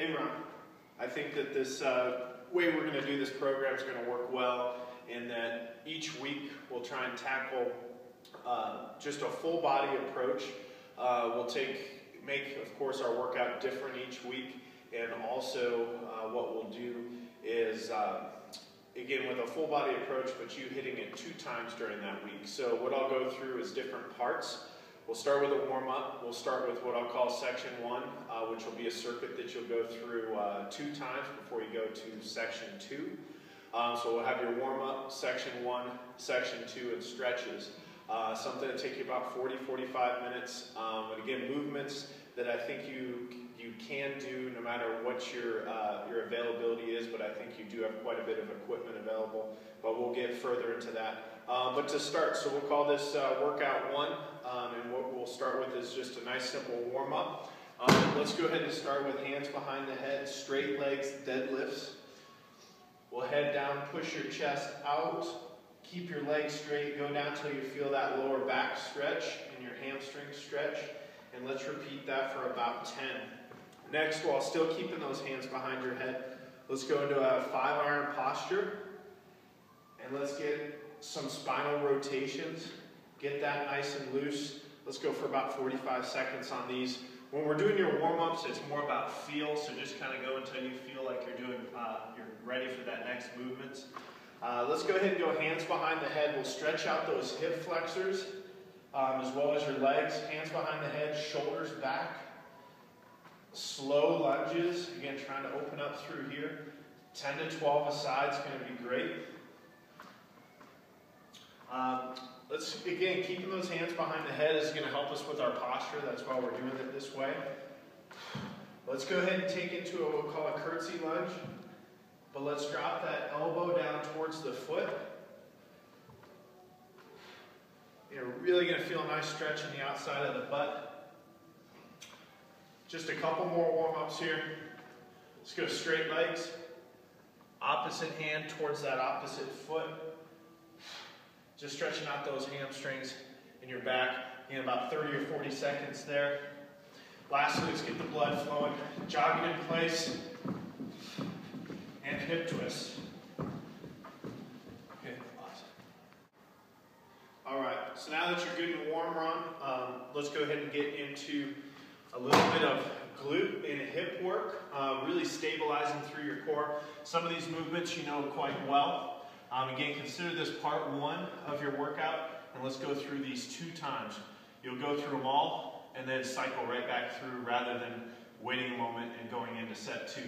and run. I think that this way we're going to do this program is going to work well, in that each week we'll try and tackle just a full body approach. We'll make, of course, our workout different each week, and also what we'll do is, again, with a full body approach, but you hitting it 2 times during that week. So what I'll go through is different parts. We'll start with a warm-up. We'll start with what I'll call section 1, which will be a circuit that you'll go through 2 times before you go to section 2. So we'll have your warm-up, section 1, section 2, and stretches. Something that take you about 40-45 minutes. And again, movements that I think you can do no matter what your availability is, but I think you do have quite a bit of equipment available. But we'll get further into that. But to start, so we'll call this workout 1, and what we'll start with is just a nice simple warm-up. Let's go ahead and start with hands behind the head, straight legs, deadlifts. We'll head down, push your chest out, keep your legs straight, go down until you feel that lower back stretch and your hamstring stretch, and let's repeat that for about 10. Next, while still keeping those hands behind your head, let's go into a 5-iron posture, and let's get some spinal rotations. Get that nice and loose. Let's go for about 45 seconds on these. When we're doing your warm-ups, it's more about feel, so just kind of go until you feel like you're ready for that next movement. Let's go ahead and go hands behind the head. We'll stretch out those hip flexors as well as your legs. Hands behind the head, shoulders back. Slow lunges. Again, trying to open up through here. 10 to 12 a side is going to be great. Let's, again, keeping those hands behind the head is going to help us with our posture. That's why we're doing it this way. Let's go ahead and take it to what we'll call a curtsy lunge. But let's drop that elbow down towards the foot. You're really going to feel a nice stretch in the outside of the butt. Just a couple more warm-ups here. Let's go straight legs. Opposite hand towards that opposite foot. Just stretching out those hamstrings in your back in about 30 or 40 seconds there. Lastly, let's get the blood flowing. Jogging in place. And hip twist. Okay, awesome. All right, so now that you're good and warm, Ron, let's go ahead and get into a little bit of glute and hip work, really stabilizing through your core. Some of these movements you know quite well. Again, consider this part 1 of your workout, and let's go through these 2 times. You'll go through them all, and then cycle right back through rather than waiting a moment and going into set 2.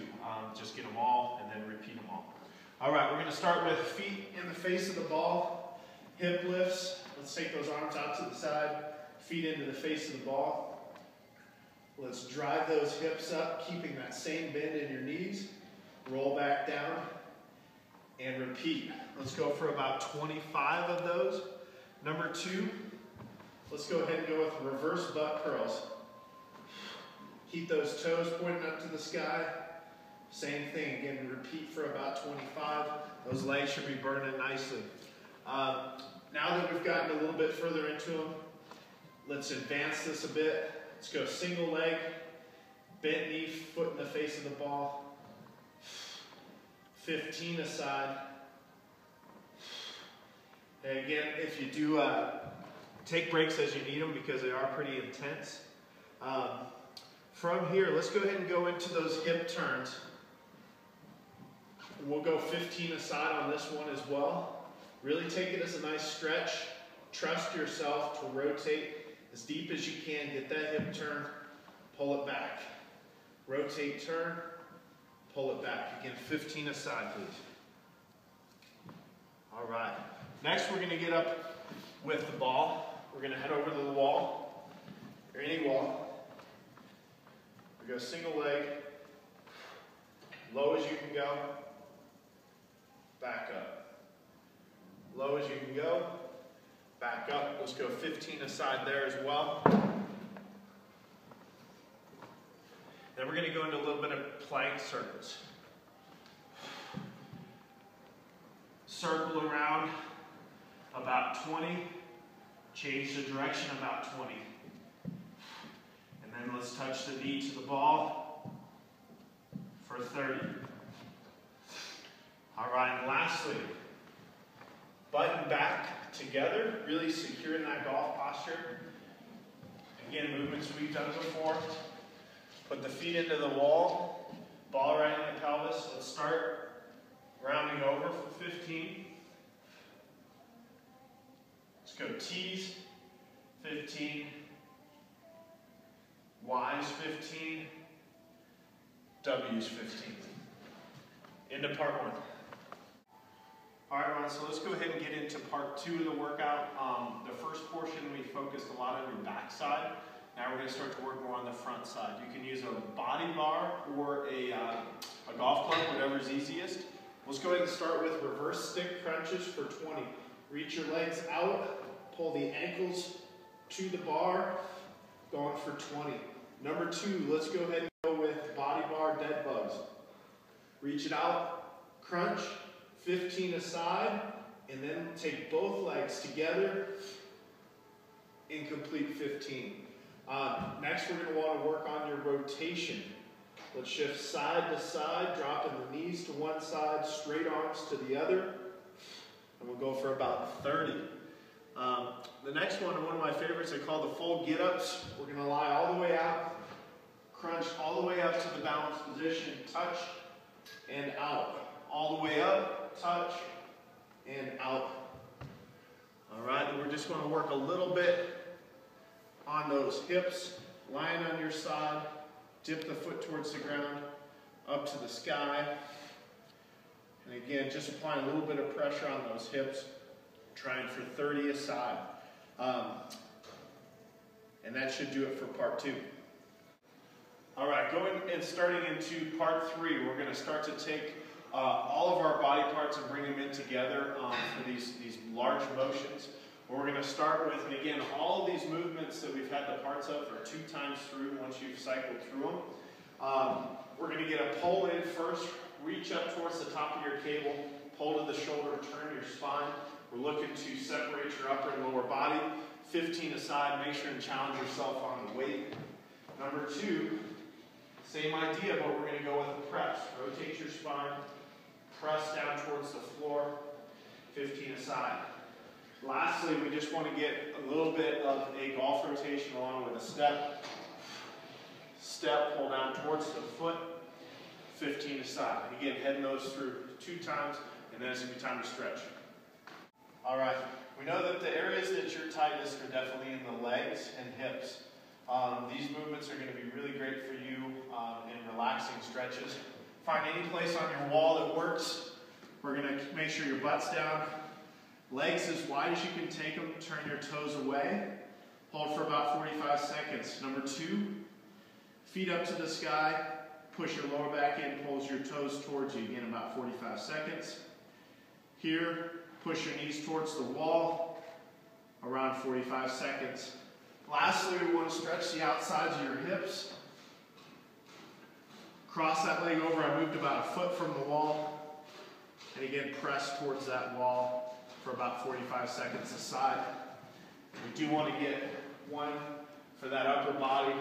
Just get them all, and then repeat them all. All right, we're going to start with feet in the face of the ball, hip lifts. Let's take those arms out to the side, feet into the face of the ball. Let's drive those hips up, keeping that same bend in your knees. Roll back down, and repeat. Let's go for about 25 of those. Number 2, let's go ahead and go with reverse butt curls. Keep those toes pointing up to the sky. Same thing, again, repeat for about 25. Those legs should be burning nicely. Now that we've gotten a little bit further into them, let's advance this a bit. Let's go single leg, bent knee, foot in the face of the ball. 15 aside. And again, if you do take breaks as you need them because they are pretty intense. From here, let's go ahead and go into those hip turns. We'll go 15 aside on this one as well. Really take it as a nice stretch. Trust yourself to rotate as deep as you can. Get that hip turn, pull it back. Rotate, turn, pull it back. Again, 15 aside, please. All right. Next, we're going to get up with the ball. We're going to head over to the wall, or any wall. We go single leg, low as you can go, back up. Low as you can go, back up. Let's go 15 aside there as well. Then we're going to go into a little bit of plank circles. Circle around about 20, change the direction about 20. And then let's touch the knee to the ball. really secure in that golf posture. Again, movements we've done before. Put the feet into the wall, ball right in the pelvis. Let's start rounding over for 15. Let's go T's, 15. Y's, 15. W's, 15. Into part 1. All right, Ron, so let's go ahead and get into part 2 of the workout. The first portion we focused a lot on your back side. Now we're going to start to work more on the front side. You can use a body bar or a golf club, whatever's easiest. Let's go ahead and start with reverse stick crunches for 20. Reach your legs out, pull the ankles to the bar, going for 20. Number 2, let's go ahead and go with body bar dead bugs. Reach it out, crunch, 15 aside, and then take both legs together and complete 15. Next, we're going to want to work on your rotation. Let's shift side to side, dropping the knees to one side, straight arms to the other, and we'll go for about 30. The next one of my favorites, I call the full get-ups. We're going to lie all the way out, crunch all the way up to the balanced position, touch and out. All the way up, touch and out. All right, and we're just going to work a little bit on those hips, lying on your side, dip the foot towards the ground, up to the sky. And again, just applying a little bit of pressure on those hips, trying for 30 aside. And that should do it for part 2. All right, going and starting into part 3, we're going to start to take all of our body parts and bring them in together for these large motions. We're going to start with, and again, all of these movements that we've had the parts of are 2 times through once you've cycled through them. We're going to get a pull in first, reach up towards the top of your cable, pull to the shoulder, turn your spine. We're looking to separate your upper and lower body. 15 aside, make sure and challenge yourself on the weight. Number 2, same idea, but we're going to go with a press. Rotate your spine, press down towards the floor, 15 aside. Lastly, we just want to get a little bit of a golf rotation along with a step. Step, pull down towards the foot, 15 aside. Again, heading those through 2 times, and then it's going to be time to stretch. All right, we know that the areas that you're tightest are definitely in the legs and hips. These movements are going to be really great for you in relaxing stretches. Find any place on your wall that works. We're going to make sure your butt's down. Legs as wide as you can take them. Turn your toes away. Hold for about 45 seconds. Number 2, feet up to the sky. Push your lower back in, pulls your toes towards you. Again, about 45 seconds. Here, push your knees towards the wall. Around 45 seconds. Lastly, we want to stretch the outsides of your hips. Cross that leg over. I moved about a foot from the wall. And again, press towards that wall for about 45 seconds aside. We do want to get one for that upper body